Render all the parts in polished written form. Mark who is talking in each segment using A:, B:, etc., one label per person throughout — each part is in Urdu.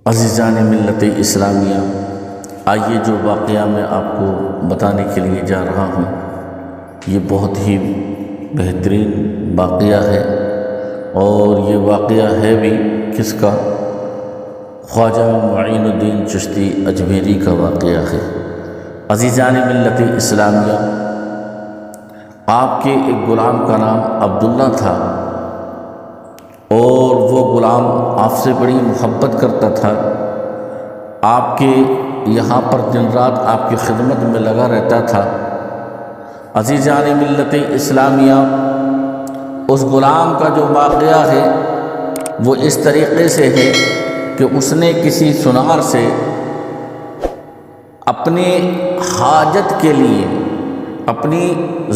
A: عزیزان ملت اسلامیہ، آئیے جو واقعہ میں آپ کو بتانے کے لیے جا رہا ہوں یہ بہت ہی بہترین واقعہ ہے، اور یہ واقعہ ہے بھی کس کا؟ خواجہ معین الدین چشتی اجمیری کا واقعہ ہے۔ عزیزان ملت اسلامیہ، آپ کے ایک غلام کا نام عبداللہ تھا، اور وہ غلام آپ سے بڑی محبت کرتا تھا، آپ کے یہاں پر دن رات آپ کی خدمت میں لگا رہتا تھا۔ عزیزان ملت اسلامیہ، اس غلام کا جو واقعہ ہے وہ اس طریقے سے ہے کہ اس نے کسی سنار سے اپنے حاجت کے لیے، اپنی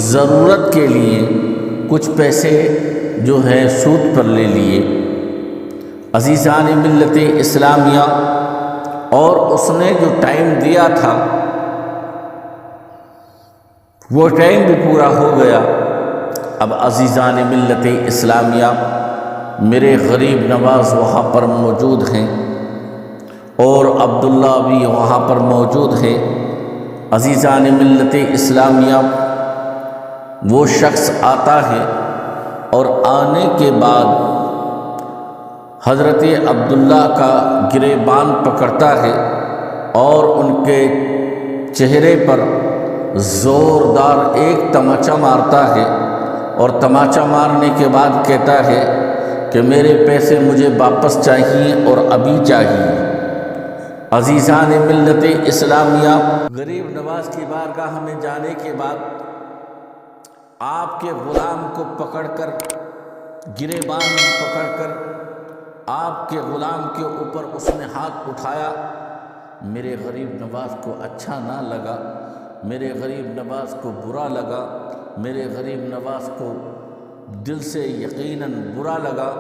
A: ضرورت کے لیے کچھ پیسے جو ہے سود پر لے لیے۔ عزیزان ملت اسلامیہ، اور اس نے جو ٹائم دیا تھا وہ ٹائم بھی پورا ہو گیا۔ اب عزیزان ملت اسلامیہ، میرے غریب نواز وہاں پر موجود ہیں اور عبداللہ بھی وہاں پر موجود ہے۔ عزیزان ملت اسلامیہ، وہ شخص آتا ہے اور آنے کے بعد حضرت عبداللہ کا گریبان پکڑتا ہے اور ان کے چہرے پر زوردار ایک تماچا مارتا ہے، اور تماچا مارنے کے بعد کہتا ہے کہ میرے پیسے مجھے واپس چاہیے اور ابھی چاہیے۔ عزیزان ملت اسلامیہ، غریب نواز کی بارگاہ میں جانے کے بعد آپ کے غلام کو پکڑ کر، گریبان پکڑ کر آپ کے غلام کے اوپر اس نے ہاتھ اٹھایا۔ میرے غریب نواز کو اچھا نہ لگا، میرے غریب نواز کو برا لگا، میرے غریب نواز کو دل سے یقیناً برا لگا۔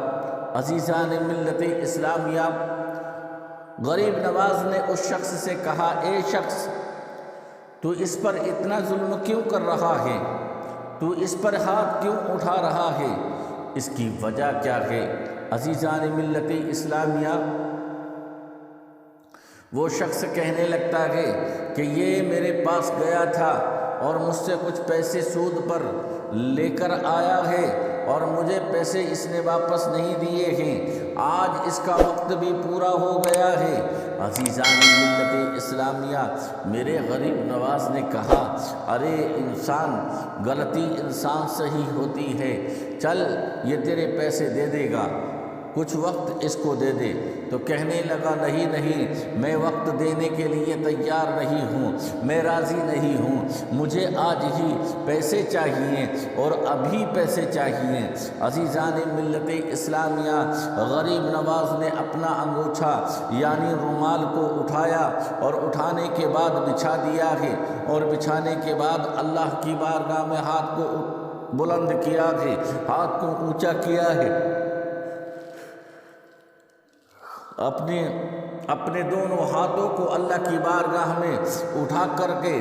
A: عزیزان ملت اسلامیہ، غریب نواز نے اس شخص سے کہا، اے شخص، تو اس پر اتنا ظلم کیوں کر رہا ہے؟ تو اس پر ہاتھ کیوں اٹھا رہا ہے؟ اس کی وجہ کیا ہے؟ عزیزان ملت اسلامیہ، وہ شخص کہنے لگتا ہے کہ یہ میرے پاس گیا تھا اور مجھ سے کچھ پیسے سود پر لے کر آیا ہے، اور مجھے پیسے اس نے واپس نہیں دیے ہیں۔ آج اس کا وقت بھی پورا ہو گیا ہے۔ عزیزان ملت اسلامیہ، میرے غریب نواز نے کہا، ارے انسان، غلطی انسان سے ہی ہوتی ہے، چل یہ تیرے پیسے دے دے گا، کچھ وقت اس کو دے دے۔ تو کہنے لگا، نہیں، میں وقت دینے کے لیے تیار نہیں ہوں، میں راضی نہیں ہوں، مجھے آج ہی پیسے چاہیے اور ابھی پیسے چاہیے۔ عزیزان ملت اسلامیہ، غریب نواز نے اپنا انگوچھا یعنی رومال کو اٹھایا، اور اٹھانے کے بعد بچھا دیا ہے، اور بچھانے کے بعد اللہ کی بارگاہ میں ہاتھ کو بلند کیا ہے، ہاتھ کو اونچا کیا ہے، اپنے دونوں ہاتھوں کو اللہ کی بارگاہ میں اٹھا کر کے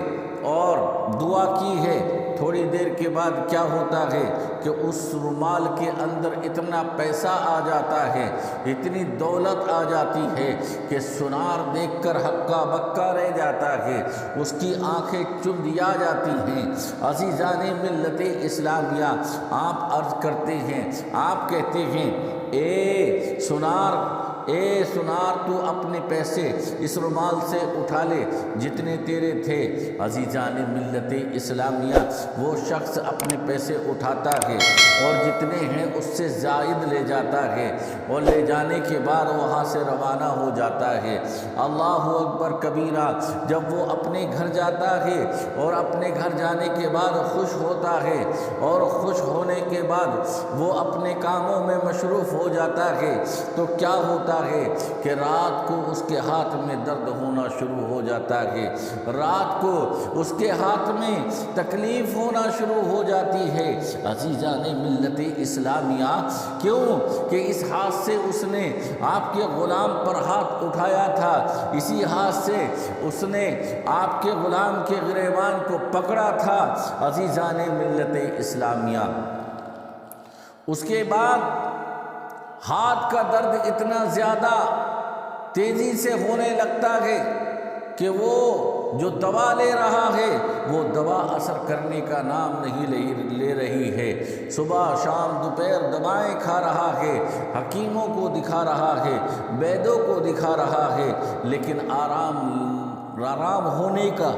A: اور دعا کی ہے۔ تھوڑی دیر کے بعد کیا ہوتا ہے کہ اس رومال کے اندر اتنا پیسہ آ جاتا ہے، اتنی دولت آ جاتی ہے کہ سنار دیکھ کر ہکا بکا رہ جاتا ہے، اس کی آنکھیں چندیا جاتی ہیں۔ عزیزان ملت اسلامیہ، آپ عرض کرتے ہیں، آپ کہتے ہیں، اے سنار، تو اپنے پیسے اس رومال سے اٹھا لے جتنے تیرے تھے۔ عزیزان ملت اسلامیہ، وہ شخص اپنے پیسے اٹھاتا ہے اور جتنے ہیں اس سے زائد لے جاتا ہے، اور لے جانے کے بعد وہاں سے روانہ ہو جاتا ہے۔ اللہ اکبر کبیرہ، جب وہ اپنے گھر جاتا ہے اور اپنے گھر جانے کے بعد خوش ہوتا ہے، اور خوش ہونے کے بعد وہ اپنے کاموں میں مصروف ہو جاتا ہے، تو کیا ہوتا ہے کہ رات کو اس کے ہاتھ میں درد ہونا شروع ہو جاتا ہے، رات کو اس کے ہاتھ میں تکلیف ہونا شروع ہو جاتی ہے۔ عزیزان ملت اسلامیہ، کیوں کہ اس ہاتھ سے اس نے آپ کے غلام پر ہاتھ اٹھایا تھا، اسی ہاتھ سے اس نے آپ کے غلام کے گریبان کو پکڑا تھا۔ عزیزان ملت اسلامیہ، اس کے بعد ہاتھ کا درد اتنا زیادہ تیزی سے ہونے لگتا ہے کہ وہ جو دوا لے رہا ہے وہ دوا اثر کرنے کا نام نہیں لے رہی ہے۔ صبح شام دوپہر دوائیں کھا رہا ہے، حکیموں کو دکھا رہا ہے، ویدوں کو دکھا رہا ہے، لیکن آرام ہونے کا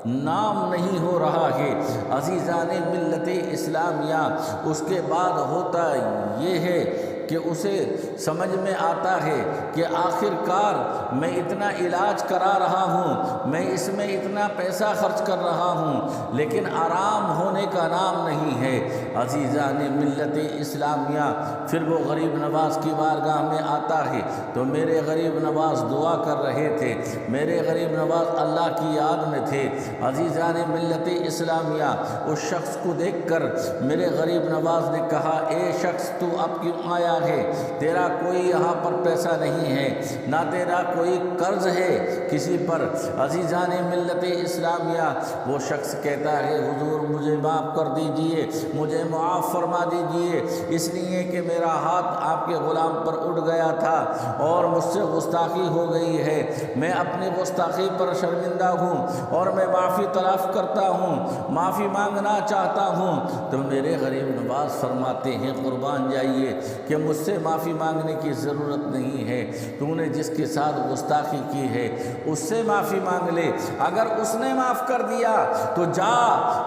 A: نام نہیں ہو رہا ہے۔ عزیزان ملت اسلامیہ، اس کے بعد ہوتا یہ ہے کہ اسے سمجھ میں آتا ہے کہ آخر کار میں اتنا علاج کرا رہا ہوں، میں اس میں اتنا پیسہ خرچ کر رہا ہوں، لیکن آرام ہونے کا نام نہیں ہے۔ عزیزان ملت اسلامیہ، پھر وہ غریب نواز کی بارگاہ میں آتا ہے تو میرے غریب نواز دعا کر رہے تھے، میرے غریب نواز اللہ کی یاد میں تھے۔ عزیزان ملت اسلامیہ، اس شخص کو دیکھ کر میرے غریب نواز نے کہا، اے شخص تو اب کیوں آیا ہے؟ تیرا کوئی یہاں پر پیسہ نہیں ہے، نہ تیرا کوئی قرض ہے کسی پر۔ عزیزان ملت اسلامیہ، وہ شخص کہتا ہے، حضور مجھے معاف کر دیجئے، مجھے معاف فرما دیجئے، اس لیے کہ میرا ہاتھ آپ کے غلام پر اٹھ گیا تھا اور مجھ سے گستاخی ہو گئی ہے، میں اپنی گستاخی پر شرمندہ ہوں اور میں معافی طلب کرتا ہوں، معافی مانگنا چاہتا ہوں۔ تو میرے غریب نواز فرماتے ہیں، قربان جائیے کہ مجھ سے معافی مانگنے کی ضرورت نہیں ہے، تو نے جس کے ساتھ گستاخی کی ہے اس سے معافی مانگ لے، اگر اس نے معاف کر دیا تو جا،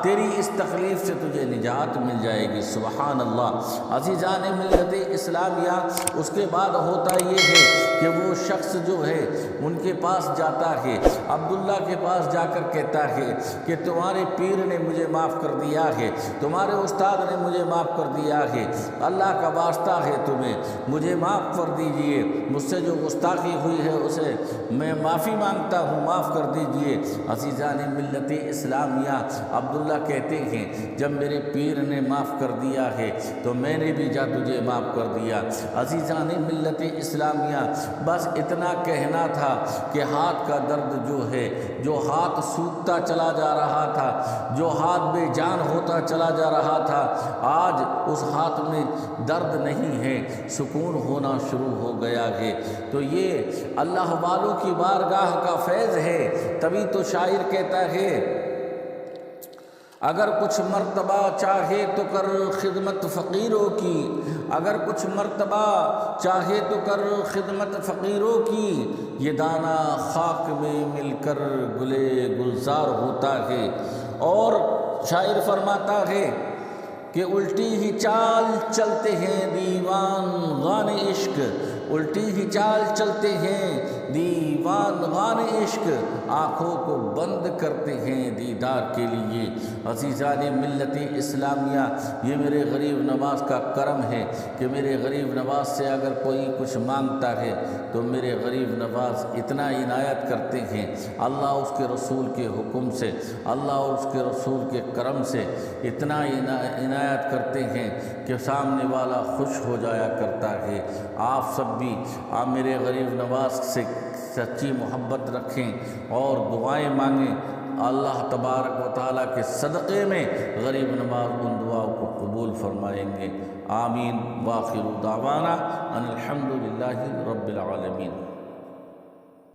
A: تیری اس تکلیف سے تجھے نجات مل جائے گی۔ سبحان اللہ۔ عزیزان ملت اسلامیہ، اس کے بعد ہوتا یہ ہے کہ وہ شخص جو ہے ان کے پاس جاتا ہے، عبداللہ کے پاس جا کر کہتا ہے کہ تمہارے پیر نے مجھے معاف کر دیا ہے، تمہارے استاد نے مجھے معاف کر دیا ہے، اللہ کا واسطہ ہے تمہیں، مجھے معاف کر دیجئے، مجھ سے جو گستاخی ہوئی ہے اسے میں معافی مانگتا ہوں، معاف کر دیجئے۔ عزیزان ملت اسلامیہ، عبداللہ کہتے ہیں، جب میرے پیر نے معاف کر دیا ہے تو میں نے بھی جا تجھے معاف کر دیا۔ عزیزان ملت اسلامیہ، بس اتنا کہنا تھا کہ ہاتھ کا درد جو ہے، جو ہاتھ سوکھتا چلا جا رہا تھا، جو ہاتھ بے جان ہوتا چلا جا رہا تھا، آج اس ہاتھ میں درد نہیں ہے، سکون ہونا شروع ہو گیا ہے۔ تو یہ اللہ والوں کی بارگاہ کا فیض ہے۔ تبھی تو شاعر کہتا ہے، اگر کچھ مرتبہ چاہے تو کر خدمت فقیروں کی، اگر کچھ مرتبہ چاہے تو کر خدمت فقیروں کی، یہ دانہ خاک میں مل کر گلے گلزار ہوتا ہے۔ اور شاعر فرماتا ہے کہ الٹی ہی چال چلتے ہیں دیوان غان عشق، الٹی ہی چال چلتے ہیں دیوان غان عشق، آنکھوں کو بند کرتے ہیں دیدار کے لیے۔ عزیزان ملت اسلامیہ، یہ میرے غریب نواز کا کرم ہے کہ میرے غریب نواز سے اگر کوئی کچھ مانگتا ہے تو میرے غریب نواز اتنا عنایت کرتے ہیں، اللہ اس کے رسول کے حکم سے، اللہ اور اس کے رسول کے کرم سے اتنا عنایت کرتے ہیں کہ سامنے والا خوش ہو جایا کرتا ہے۔ آپ سب بھی آپ میرے غریب نواز سے سچی محبت رکھیں اور دعائیں مانگیں، اللہ تبارک و تعالیٰ کے صدقے میں غریب نواز ان دعاؤں کو قبول فرمائیں گے۔ آمین۔ وآخر دعوانا ان الحمد للہ رب العالمین۔